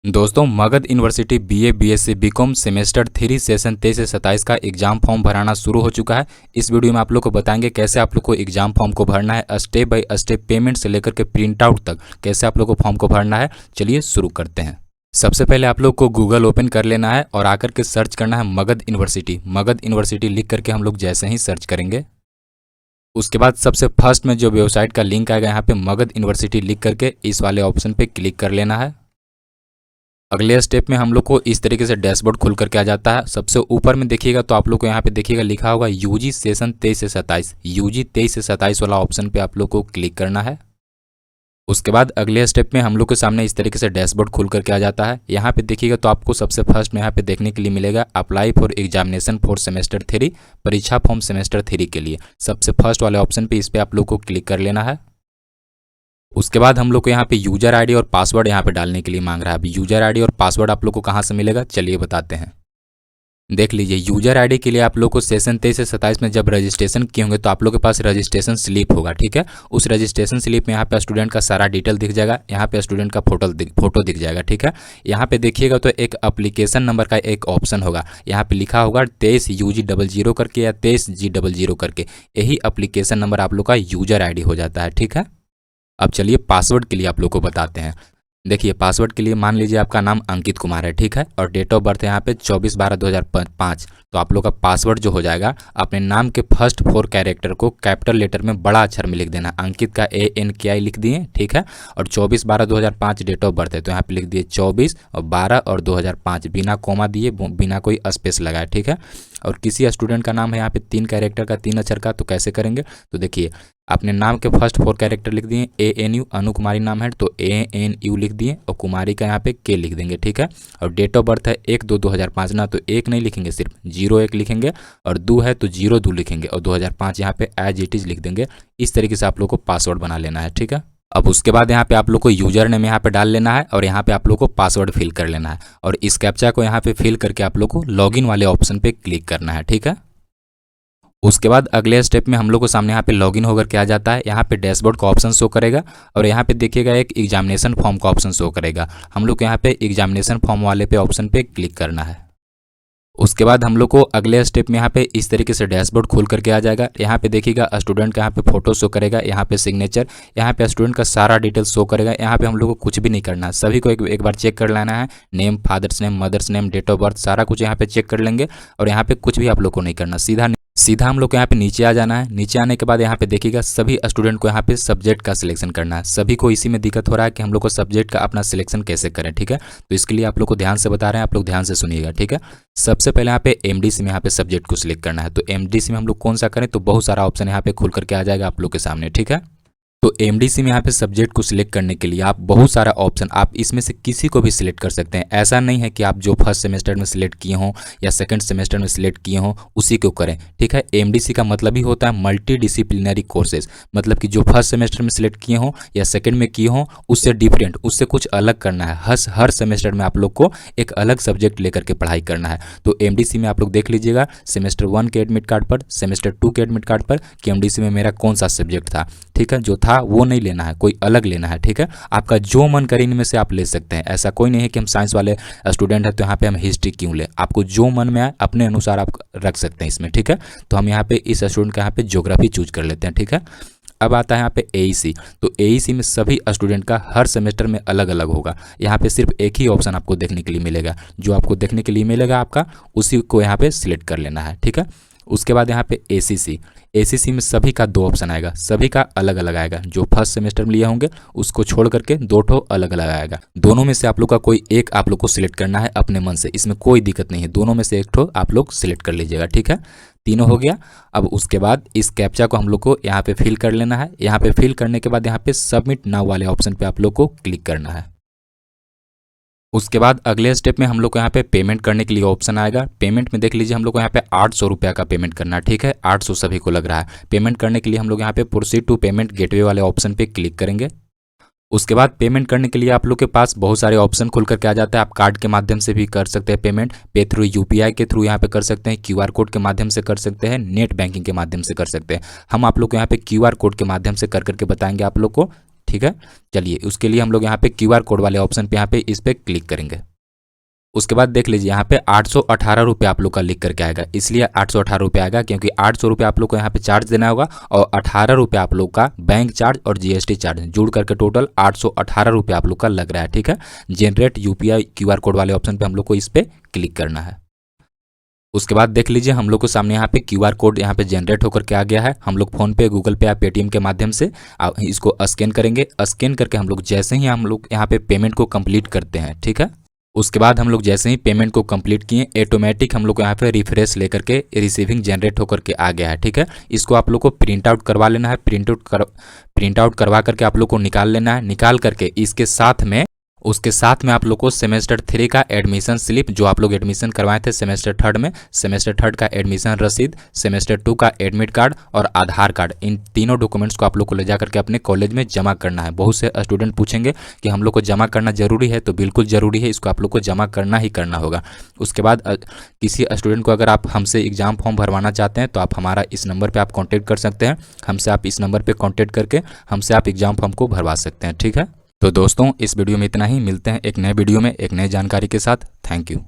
दोस्तों Magadh university BA BSc BCom semester 3 session 23 से 27 का एग्जाम फॉर्म भराना शुरू हो चुका है। इस वीडियो में आप लोग को बताएंगे कैसे आप लोग को एग्जाम फॉर्म को भरना है, स्टेप बाय स्टेप पेमेंट से लेकर के प्रिंट आउट तक कैसे आप लोग को फॉर्म को भरना है। चलिए शुरू करते हैं। सबसे पहले आप लोग को गूगल ओपन कर लेना है और आकर के सर्च करना है मगध यूनिवर्सिटी। मगध यूनिवर्सिटी लिख करके हम लोग जैसे ही सर्च करेंगे उसके बाद सबसे फर्स्ट में जो वेबसाइट का लिंक आएगा यहाँ पे मगध यूनिवर्सिटी लिख करके इस वाले ऑप्शन पे क्लिक कर लेना है। अगले स्टेप में हम लोग को इस तरीके से डैशबोर्ड खुल करके आ जाता है। सबसे ऊपर में देखिएगा तो आप लोग को यहाँ पे देखिएगा लिखा होगा यूजी सेशन 23 से 27। यूजी 23 से 27 वाला ऑप्शन पे आप लोग को क्लिक करना है। उसके बाद अगले स्टेप में हम लोग के सामने इस तरीके से डैशबोर्ड खुल करके आ जाता है। यहाँ पे देखिएगा तो आपको सबसे फर्स्ट में यहाँ पे देखने के लिए मिलेगा apply for examination for semester 3, परीक्षा फॉर्म सेमेस्टर 3 के लिए। सबसे फर्स्ट वाले ऑप्शन पे इस पर आप लोग को क्लिक कर लेना है। उसके बाद हम लोग को यहाँ पे यूजर आईडी और पासवर्ड यहाँ पे डालने के लिए मांग रहा है। अभी यूजर आईडी और पासवर्ड आप लोग को कहाँ से मिलेगा चलिए बताते हैं। देख लीजिए, यूजर आईडी के लिए आप लोग को सेशन 23 से 27 में जब रजिस्ट्रेशन किए होंगे तो आप लोग के पास रजिस्ट्रेशन स्लिप होगा, ठीक है। उस रजिस्ट्रेशन स्लिप में यहाँ पे स्टूडेंट का सारा डिटेल दिख जाएगा, यहाँ पे स्टूडेंट का फोटो दिख जाएगा, ठीक है। यहाँ पे देखिएगा तो एक एप्लीकेशन नंबर का एक ऑप्शन होगा, यहाँ पे लिखा होगा 23UG00 करके या 23G00 करके। यही एप्लीकेशन नंबर आप लोग का यूजर आईडी हो जाता है, ठीक है। अब चलिए पासवर्ड के लिए आप लोग को बताते हैं। देखिए पासवर्ड के लिए मान लीजिए आपका नाम अंकित कुमार है, ठीक है, और डेट ऑफ बर्थ है यहाँ पे 24/12/2005। तो आप लोग का पासवर्ड जो हो जाएगा अपने नाम के फर्स्ट 4 कैरेक्टर को कैपिटल लेटर में बड़ा अक्षर में लिख देना। अंकित का ANKI लिख दिए, ठीक है, और 24/12/2005 डेट ऑफ बर्थ है तो यहाँ पे लिख दिए 24 और 12 और 2005, बिना कोमा दिए, बिना कोई स्पेस लगाए, ठीक है। और किसी स्टूडेंट का नाम है यहाँ पे 3 कैरेक्टर का 3 अक्षर का, तो कैसे करेंगे तो देखिए अपने नाम के फर्स्ट 4 कैरेक्टर लिख दिए। ANU अनु कुमारी नाम है तो ANU लिख दिए और कुमारी का यहाँ पे K लिख देंगे, ठीक है। और डेट ऑफ बर्थ है 1/2/2005 ना, तो 1 नहीं लिखेंगे, सिर्फ 01 लिखेंगे, और 2 है तो 02 लिखेंगे, और 2005 यहाँ पे एज इट इज लिख देंगे। इस तरीके से आप लोग को पासवर्ड बना लेना है, ठीक है। अब उसके बाद यहाँ पे आप लोग को यूजर नेम यहाँ पे डाल लेना है और यहाँ पे आप लोग को पासवर्ड फिल कर लेना है, और इस कैप्चा को यहाँ पे फिल करके आप लोग को लॉगिन वाले ऑप्शन पे क्लिक करना है, ठीक है। उसके बाद अगले स्टेप में हम लोग को सामने यहाँ पे लॉगिन होकर के आ जाता है। यहाँ पे डैशबोर्ड का ऑप्शन शो करेगा और यहाँ पे देखिएगा एक एग्जामिनेशन फॉर्म का ऑप्शन शो करेगा। हम लोग को यहाँ पे एग्जामिनेशन फॉर्म वाले पे ऑप्शन पे क्लिक करना है। उसके बाद हम लोग को अगले स्टेप में यहाँ पे इस तरीके से डैशबोर्ड खुल करके आ जाएगा। यहाँ पे देखिएगा स्टूडेंट का यहाँ पे फोटो शो करेगा, यहाँ पे सिग्नेचर, यहाँ पे स्टूडेंट का सारा डिटेल शो करेगा। यहाँ पे हम लोग को कुछ भी नहीं करना है, सभी को एक बार चेक कर लेना है। Name, father's name, mother's name, date of birth, सारा कुछ यहाँ पे चेक कर लेंगे और यहाँ पे कुछ भी आप लोग को नहीं करना, सीधा हम लोग को यहाँ पे नीचे आ जाना है। नीचे आने के बाद यहाँ पे देखिएगा सभी स्टूडेंट को यहाँ पे सब्जेक्ट का सिलेक्शन करना है। सभी को इसी में दिक्कत हो रहा है कि हम लोग को सब्जेक्ट का अपना सिलेक्शन कैसे करें, ठीक है। तो इसके लिए आप लोग को ध्यान से बता रहे हैं, आप लोग ध्यान से सुनिएगा, ठीक है। सबसे पहले यहाँ पे MDC में यहाँ पे सब्जेक्ट को सिलेक्ट करना है। तो MDC में हम लोग कौन सा करें, तो बहुत सारा ऑप्शन यहाँ पे खुल करके आ जाएगा आप लोग के सामने, ठीक है। तो MDC में यहाँ पे सब्जेक्ट को सिलेक्ट करने के लिए आप बहुत सारा ऑप्शन, आप इसमें से किसी को भी सिलेक्ट कर सकते हैं। ऐसा नहीं है कि आप जो फर्स्ट सेमेस्टर में सिलेक्ट किए हों या सेकंड सेमेस्टर में सिलेक्ट किए हों उसी को करें, ठीक है। MDC का मतलब ही होता है मल्टी डिसिप्लिनरी कोर्सेज, मतलब कि जो फर्स्ट सेमेस्टर में सिलेक्ट किए हों या सेकंड में किए हों उससे डिफरेंट, उससे कुछ अलग करना है। हर सेमेस्टर में आप लोग को एक अलग सब्जेक्ट लेकर के पढ़ाई करना है। तो MDC में आप लोग देख लीजिएगा सेमेस्टर 1 के एडमिट कार्ड पर, सेमेस्टर 2 के एडमिट कार्ड पर कि MDC में मेरा कौन सा सब्जेक्ट था, ठीक है। जो था वो नहीं लेना है, कोई अलग लेना है, ठीक है। आपका जो मन करे इनमें से आप ले सकते हैं। ऐसा कोई नहीं है कि हम साइंस वाले स्टूडेंट हैं तो यहाँ पे हम हिस्ट्री क्यों लें। आपको जो मन में आए अपने अनुसार आप रख सकते हैं इसमें, ठीक है। तो हम यहाँ पे इस स्टूडेंट का यहाँ पे ज्योग्राफी चूज कर लेते हैं, ठीक है। अब आता है यहाँ पे AEC। तो AEC में सभी स्टूडेंट का हर सेमेस्टर में अलग अलग होगा। यहाँ पे सिर्फ एक ही ऑप्शन आपको देखने के लिए मिलेगा, जो आपको देखने के लिए मिलेगा आपका उसी को यहाँ पे सिलेक्ट कर लेना है, ठीक है। उसके बाद यहाँ पे ACC में सभी का 2 ऑप्शन आएगा, सभी का अलग अलग आएगा। जो फर्स्ट सेमेस्टर में लिए होंगे उसको छोड़ करके 2 ठो अलग अलग आएगा। दोनों में से आप लोग का कोई एक आप लोग को सिलेक्ट करना है अपने मन से, इसमें कोई दिक्कत नहीं है। दोनों में से एक ठो आप लोग सिलेक्ट कर लीजिएगा, ठीक है। तीनों हो गया। अब उसके बाद इस कैप्चा को हम लोग को यहाँ पे फिल कर लेना है। यहाँ पे फिल करने के बाद यहाँ पे सबमिट नाउ वाले ऑप्शन पे आप लोग को क्लिक करना है। उसके बाद अगले स्टेप में हम लोग को यहाँ पे पेमेंट करने के लिए ऑप्शन आएगा। पेमेंट में देख लीजिए हम लोग को यहाँ पे 800 रुपये का पेमेंट करना है, ठीक है। 800 सभी को लग रहा है। पेमेंट करने के लिए हम लोग यहाँ पे प्रोसीड टू पेमेंट गेटवे वाले ऑप्शन पे क्लिक करेंगे। उसके बाद पेमेंट करने के लिए आप लोग के पास बहुत सारे ऑप्शन खुल करके आ जाता है। आप कार्ड के माध्यम से भी कर सकते हैं पेमेंट, पे थ्रू UPI के थ्रू यहाँ पे कर सकते हैं, QR कोड के माध्यम से कर सकते हैं, नेट बैंकिंग के माध्यम से कर सकते हैं। हम आप लोग को यहाँ पे QR कोड के माध्यम से कर करके बताएंगे आप लोग को ठीक है। चलिए उसके लिए हम लोग यहाँ पे QR कोड वाले ऑप्शन पे यहाँ पे इस पर क्लिक करेंगे। उसके बाद देख लीजिए यहाँ पे 818 रुपये आप लोग का लिख करके आएगा, इसलिए 818 रुपये आएगा क्योंकि 800 रुपये आप लोग को यहाँ पे चार्ज देना होगा और 18 रुपये आप लोग का बैंक चार्ज और GST चार्ज जुड़ करके टोटल 818 रुपये आप लोग का लग रहा है, ठीक है। जनरेट UPI QR कोड वाले ऑप्शन पे हम लोग को इस पर क्लिक करना है। उसके बाद देख लीजिए हम लोग को सामने यहाँ पे QR कोड यहाँ पे जनरेट होकर के आ गया है। हम लोग फोन पे, गूगल पे या पेटीएम के माध्यम से इसको स्कैन करेंगे। स्कैन करके हम लोग जैसे ही हम लोग यहाँ पे पेमेंट को कंप्लीट करते हैं, ठीक है। उसके बाद हम लोग जैसे ही पेमेंट को कंप्लीट किए ऑटोमेटिक हम लोग को यहाँ पे रिफ्रेश लेकर के रिसीविंग जनरेट होकर के आ गया है, ठीक है। इसको आप लोग को प्रिंट आउट करवा लेना है। प्रिंट आउट करवा करके आप लोग को निकाल लेना है। निकाल करके उसके साथ में आप लोग को सेमेस्टर 3 का एडमिशन स्लिप, जो आप लोग एडमिशन करवाए थे सेमेस्टर 3 में, सेमेस्टर 3 का एडमिशन रसीद, सेमेस्टर 2 का एडमिट कार्ड और आधार कार्ड, इन तीनों डॉक्यूमेंट्स को आप लोग को ले जा करके अपने कॉलेज में जमा करना है। बहुत से स्टूडेंट पूछेंगे कि हम लोग को जमा करना जरूरी है, तो बिल्कुल ज़रूरी है, इसको आप लोग को जमा करना ही करना होगा। उसके बाद किसी स्टूडेंट को अगर आप हमसे एग्ज़ाम फॉर्म भरवाना चाहते हैं तो आप हमारा इस नंबर पर आप कॉन्टैक्ट कर सकते हैं। हमसे आप इस नंबर पर कॉन्टैक्ट करके हमसे आप एग्ज़ाम फॉर्म को भरवा सकते हैं, ठीक है। तो दोस्तों इस वीडियो में इतना ही, मिलते हैं एक नए वीडियो में एक नई जानकारी के साथ। Thank you.